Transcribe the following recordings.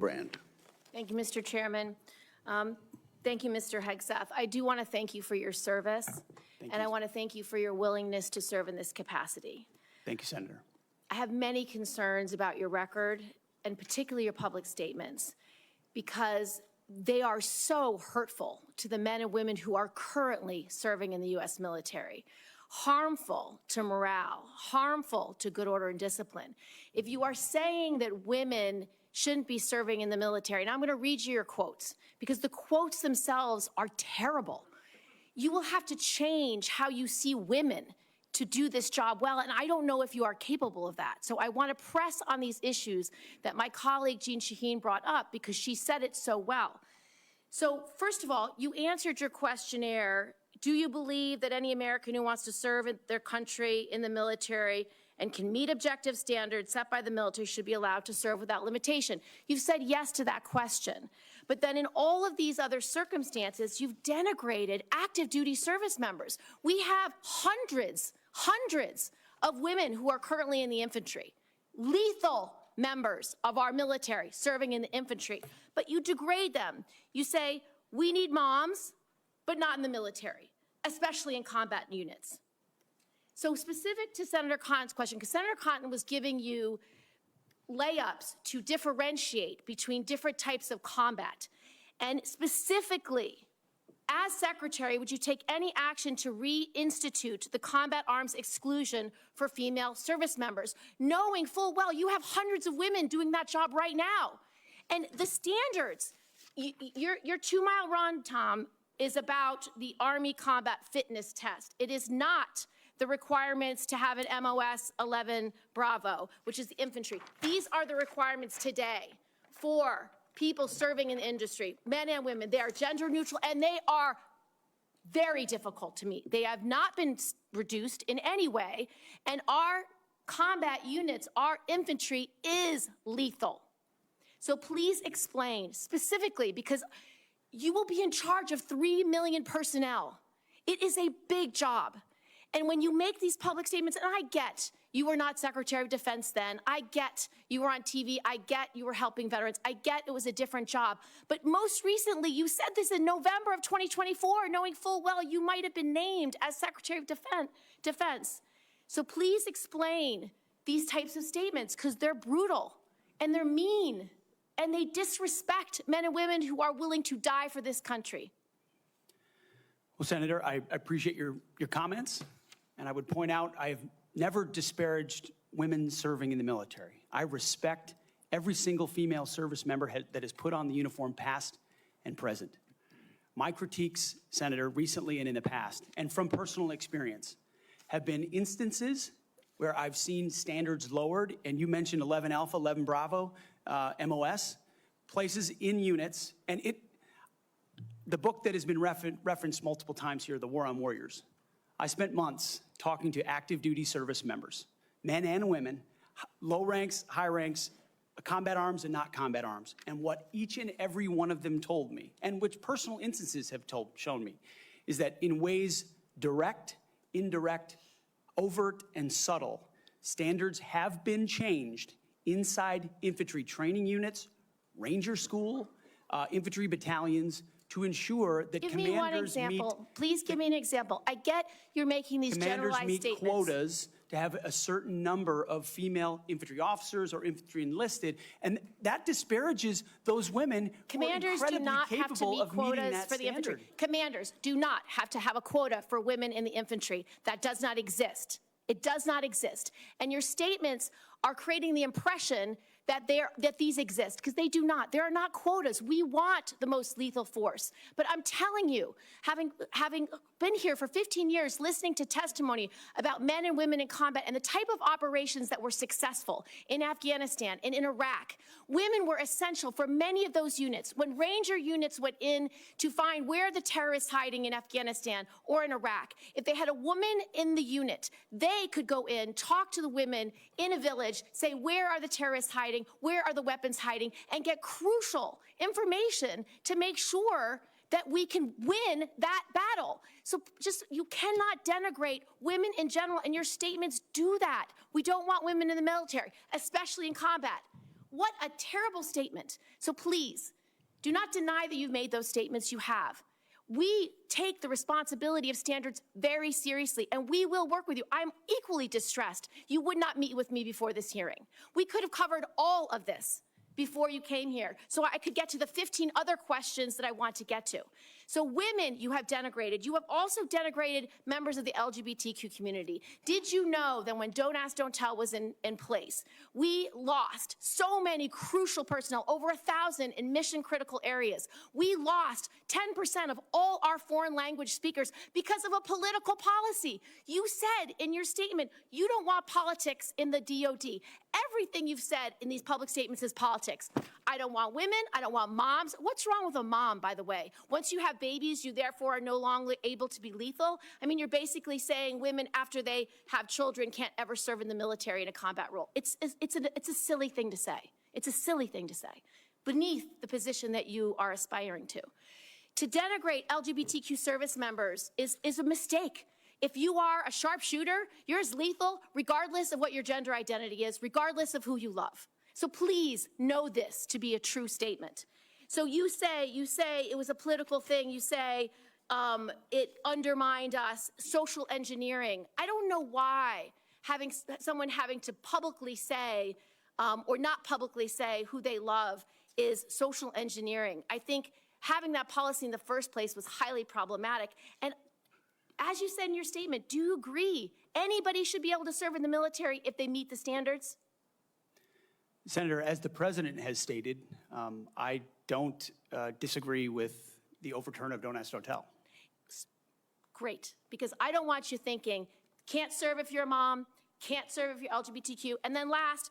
Gillibrand. Thank you, Mr. Chairman. Thank you, Mr. Hegseth. I do want to thank you for your service, and I want to thank you for your willingness to serve in this capacity. Thank you, Senator. I have many concerns about your record, and particularly your public statements, because they are so hurtful to the men and women who are currently serving in the U.S. military, harmful to morale, harmful to good order and discipline. If you are saying that women shouldn't be serving in the military, and I'm going to read you your quotes, because the quotes themselves are terrible. You will have to change how you see women to do this job well, and I don't know if you are capable of that. So I want to press on these issues that my colleague Jean Shaheen brought up, because she said it so well. So first of all, you answered your questionnaire. Do you believe that any American who wants to serve in their country in the military and can meet objective standards set by the military should be allowed to serve without limitation? You've said yes to that question. But then in all of these other circumstances, you've denigrated active duty service members. We have hundreds of women who are currently in the infantry, lethal members of our military serving in the infantry, but you degrade them. You say, we need moms, but not in the military, especially in combat units. So specific to Senator Cotton's question, because Senator Cotton was giving you layups to differentiate between different types of combat, and specifically, as Secretary, would you take any action to reinstitute the combat arms exclusion for female service members, knowing full well you have hundreds of women doing that job right now? And the standards, your 2-mile run, Tom, is about the Army Combat Fitness Test. It is not the requirements to have an MOS 11 Bravo, which is the infantry. These are the requirements today for people serving in the industry, men and women. They are gender neutral, and they are very difficult to meet. They have not been reduced in any way, and our combat units, our infantry is lethal. So please explain specifically, because you will be in charge of 3 million personnel. It is a big job. And when you make these public statements, and I get you were not Secretary of Defense then, I get you were on TV, I get you were helping veterans, I get it was a different job. But most recently, you said this in November of 2024, knowing full well you might have been named as Secretary of Defense. So please explain these types of statements, because they're brutal and they're mean and they disrespect men and women who are willing to die for this country. Well, Senator, I appreciate your comments, and I would point out I've never disparaged women serving in the military. I respect every single female service member that has put on the uniform, past and present. My critiques, Senator, recently and in the past, and from personal experience, have been instances where I've seen standards lowered, and you mentioned 11 Alpha, 11 Bravo, MOS, places in units, and the book that has been referenced multiple times here, The War on Warriors. I spent months talking to active duty service members, men and women, low ranks, high ranks, combat arms and not combat arms. And what each and every one of them told me, and which personal instances have shown me, is that in ways direct, indirect, overt, and subtle, standards have been changed inside infantry training units, ranger school, infantry battalions, to ensure that give commanders me one example. Please give me an example. I get you're making these generalized meet statements. Quotas to have a certain number of female infantry officers or infantry enlisted, and that disparages those women Commanders who are do not have to meet of quotas for the infantry. Commanders do not have to have a quota for women in the infantry. That does not exist. It does not exist. And your statements are creating the impression that these exist, because they do not. There are not quotas. We want the most lethal force. But I'm telling you, having been here for 15 years, listening to testimony about men and women in combat and the type of operations that were successful in Afghanistan and in Iraq, women were essential for many of those units. When Ranger units went in to find where the terrorists hiding in Afghanistan or in Iraq, if they had a woman in the unit, they could go in, talk to the women in a village, say, where are the terrorists hiding? Where are the weapons hiding? And get crucial information to make sure that we can win that battle. So you cannot denigrate women in general, and your statements do that. We don't want women in the military, especially in combat. What a terrible statement. So please, do not deny that you've made those statements. You have. We take the responsibility of standards very seriously, and we will work with you. I'm equally distressed you would not meet with me before this hearing. We could have covered all of this before you came here, so I could get to the 15 other questions that I want to get to. So women you have denigrated. You have also denigrated members of the LGBTQ community. Did you know that when Don't Ask, Don't Tell was in place, we lost so many crucial personnel, over 1,000 in mission-critical areas. We lost 10% of all our foreign language speakers because of a political policy. You said in your statement, you don't want politics in the DOD. Everything you've said in these public statements is politics. I don't want women, I don't want moms. What's wrong with a mom, by the way? Once you have babies, you therefore are no longer able to be lethal. I mean, you're basically saying women, after they have children, can't ever serve in the military in a combat role. It's a silly thing to say. It's a silly thing to say, beneath the position that you are aspiring to. To denigrate LGBTQ service members is a mistake. If you are a sharpshooter, you're as lethal regardless of what your gender identity is, regardless of who you love. So please know this to be a true statement. So you say it was a political thing. You say it undermined us, social engineering. I don't know why someone having to publicly say or not publicly say who they love is social engineering. I think having that policy in the first place was highly problematic. And as you said in your statement, do you agree anybody should be able to serve in the military if they meet the standards? Senator, as the president has stated, I don't disagree with the overturn of Don't Ask, Don't Tell. Great, because I don't want you thinking, can't serve if you're a mom, can't serve if you're LGBTQ, and then last,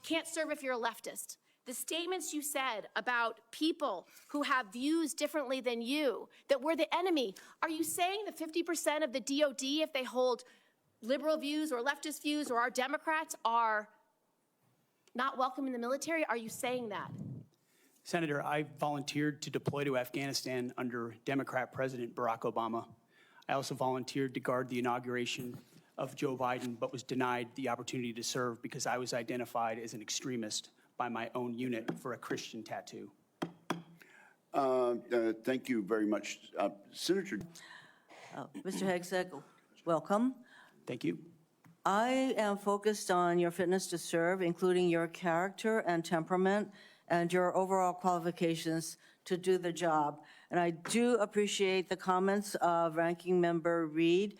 can't serve if you're a leftist. The statements you said about people who have views differently than you, that we're the enemy, are you saying that 50% of the DOD, if they hold liberal views or leftist views or are Democrats, are not welcome in the military? Are you saying that? Senator, I volunteered to deploy to Afghanistan under Democrat President Barack Obama. I also volunteered to guard the inauguration of Joe Biden, but was denied the opportunity to serve because I was identified as an extremist by my own unit for a Christian tattoo. Thank you very much. Senator. Mr. Hegseth, welcome. Thank you. I am focused on your fitness to serve, including your character and temperament and your overall qualifications to do the job. And I do appreciate the comments of Ranking Member Reed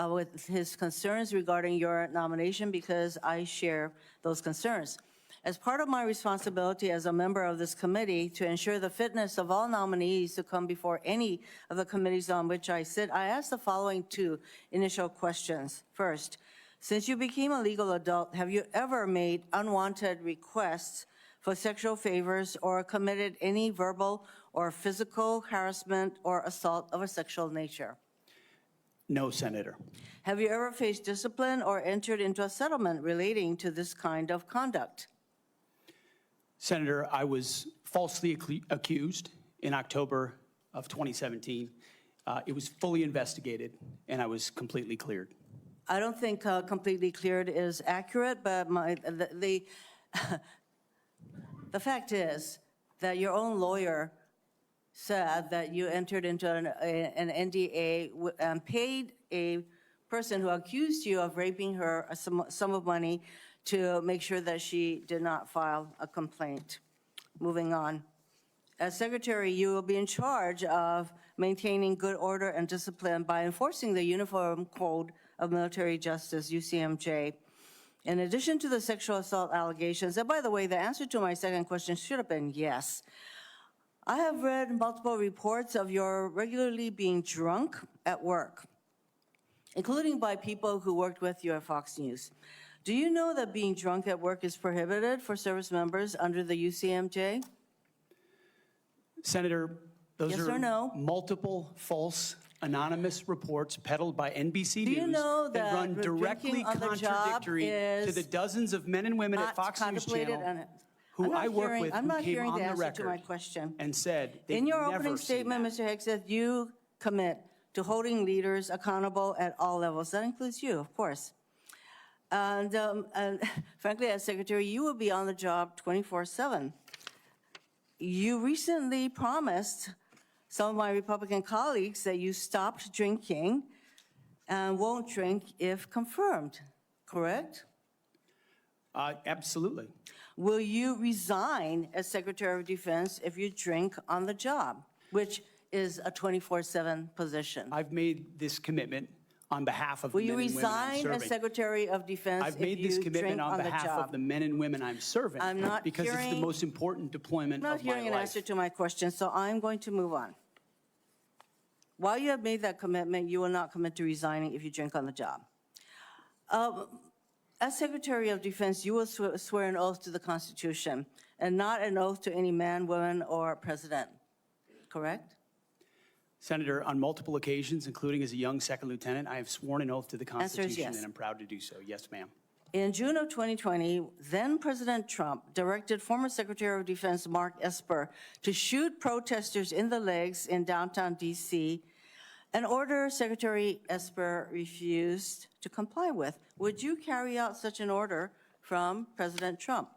with his concerns regarding your nomination, because I share those concerns. As part of my responsibility as a member of this committee to ensure the fitness of all nominees to come before any of the committees on which I sit, I ask the following two initial questions. First, since you became a legal adult, have you ever made unwanted requests for sexual favors or committed any verbal or physical harassment or assault of a sexual nature? No, Senator. Have you ever faced discipline or entered into a settlement relating to this kind of conduct? Senator, I was falsely accused in October of 2017. It was fully investigated, and I was completely cleared. I don't think completely cleared is accurate, but the fact is that your own lawyer said that you entered into an NDA and paid a person who accused you of raping her a sum of money to make sure that she did not file a complaint. Moving on. As Secretary, you will be in charge of maintaining good order and discipline by enforcing the Uniform Code of Military Justice, UCMJ. In addition to the sexual assault allegations, and by the way, the answer to my second question should have been yes. I have read multiple reports of your regularly being drunk at work, including by people who worked with you at Fox News. Do you know that being drunk at work is prohibited for service members under the UCMJ? Senator, those Yes are or no? multiple false anonymous reports peddled by NBC Do you News know that run directly drinking on the job contradictory to the dozens of men and women at Fox News Channel who I work with I'm who not came hearing on the the answer to my record question. and said they've In your never opening seen statement, that. Mr. Hegseth, you commit to holding leaders accountable at all levels. That includes you, of course. And frankly, as secretary, you will be on the job 24/7. You recently promised some of my Republican colleagues that you stopped drinking and won't drink if confirmed, correct? Absolutely. Will you resign as Secretary of Defense if you drink on the job, which is a 24/7 position? I've made this commitment on behalf of the Will you men and women I'm resign as serving. Secretary of Defense I've if made this you commitment drink on on the behalf of job? the men and women I'm serving. I'm not because it's the hearing- most important deployment I'm not of my hearing an life. answer to my question, so I'm going to move on. While you have made that commitment, you will not commit to resigning if you drink on the job. As Secretary of Defense, you will swear an oath to the Constitution and not an oath to any man, woman, or president, correct? Senator, on multiple occasions, including as a young second lieutenant, I have sworn an oath to the Answer is Constitution, yes. and I'm proud to do so. Yes, ma'am. In June of 2020, then President Trump directed former Secretary of Defense Mark Esper to shoot protesters in the legs in downtown D.C., an order Secretary Esper refused to comply with. Would you carry out such an order from President Trump?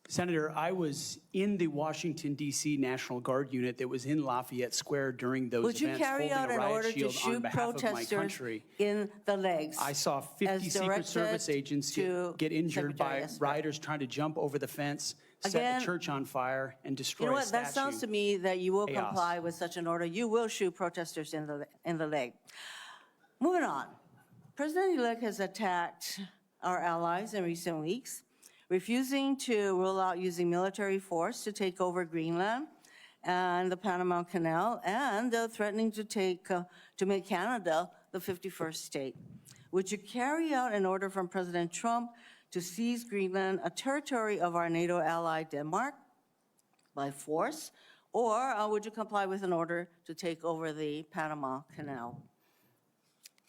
Senator, I was in the Washington, D.C. National Guard unit that was in Lafayette Square during those Would you events, carry holding out a an riot order to shield on shoot behalf of my protesters country. in the legs? I saw 50 as Secret directed Service agents to get injured Secretary by Esper? rioters trying to jump over the fence, set Again, the church on fire, and destroy You know a what, statue. that sounds to me that you will Chaos. comply with such an order. You will shoot protesters in the leg. Moving on. President-elect has attacked our allies in recent weeks, refusing to rule out using military force to take over Greenland and the Panama Canal, and threatening to make Canada the 51st state. Would you carry out an order from President Trump to seize Greenland, a territory of our NATO ally Denmark, by force, or would you comply with an order to take over the Panama Canal?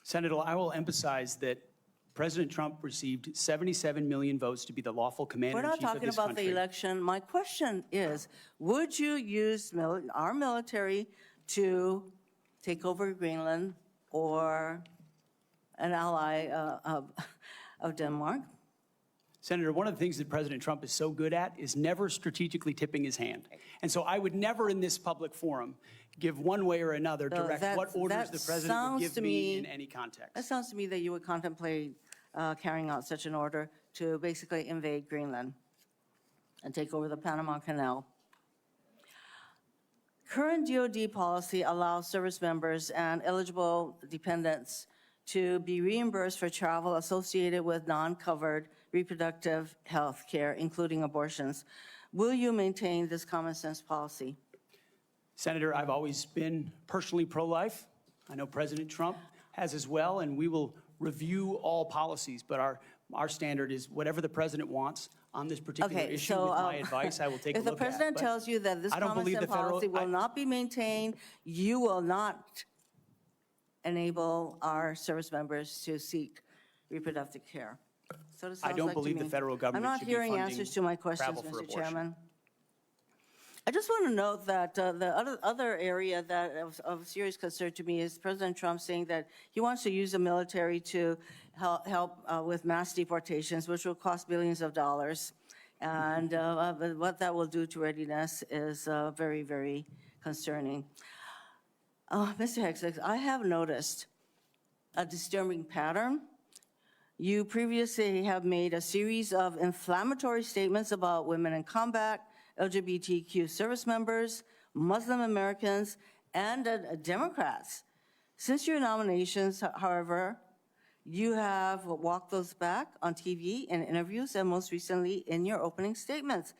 Senator, I will emphasize that President Trump received 77 million votes to be the lawful We're commander-in-chief not of talking this about country. the election. My question is, would you use our military to take over Greenland or an ally of Denmark? Senator, one of the things that President Trump is so good at is never strategically tipping his hand. And so I would never in this public forum give one way or another direct what orders the president would give me in any context. That sounds to me that you would contemplate carrying out such an order to basically invade Greenland and take over the Panama Canal. Current DoD policy allows service members and eligible dependents to be reimbursed for travel associated with non-covered reproductive health care, including abortions. Will you maintain this common sense policy? Senator, I've always been personally pro-life. I know President Trump has as well, and we will review all policies. But our standard is whatever the president wants on this particular Okay, issue. so With my advice, I will take a if look the at. president But tells you that this I don't common believe sense the federal- policy will not be maintained, you will not enable our service members to seek reproductive care. So it I sounds don't like to believe the me. federal government I'm not should be hearing funding answers to my questions, travel for Mr. abortion. Chairman. I just want to note that the other area that of serious concern to me is President Trump saying that he wants to use the military to help with mass deportations, which will cost billions of dollars. And what that will do to readiness is very, very concerning. Mr. Hegseth, I have noticed a disturbing pattern. You previously have made a series of inflammatory statements about women in combat, LGBTQ service members, Muslim Americans, and Democrats. Since your nominations, however, you have walked those back on TV in interviews and most recently in your opening statements.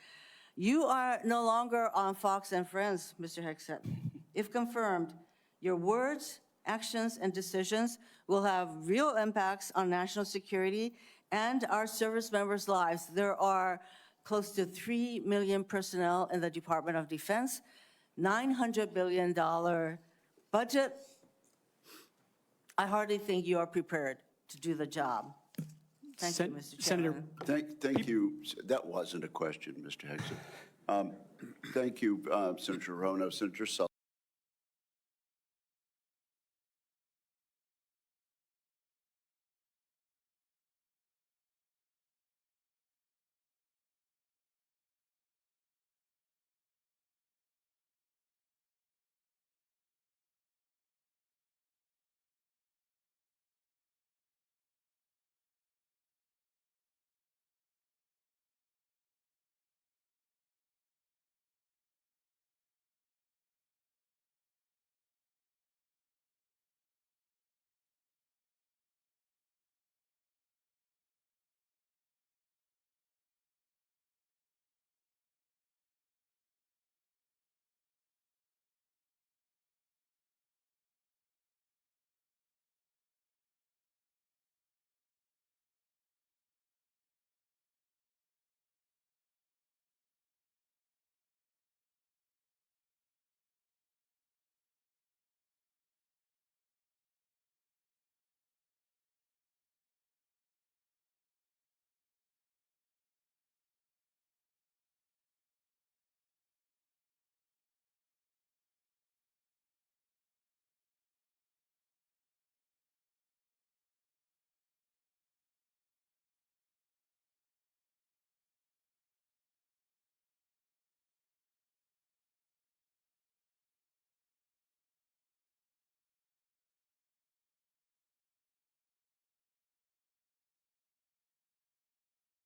You are no longer on Fox and Friends, Mr. Hegseth. If confirmed, your words, actions, and decisions will have real impacts on national security and our service members' lives. There are close to 3 million personnel in the Department of Defense, $900 billion budget. I hardly think you are prepared to do the job. Thank you, Mr. Chairman. Senator, Thank you. That wasn't a question, Mr. Hegseth. Thank you, Senator Hirono. Senator Sullivan.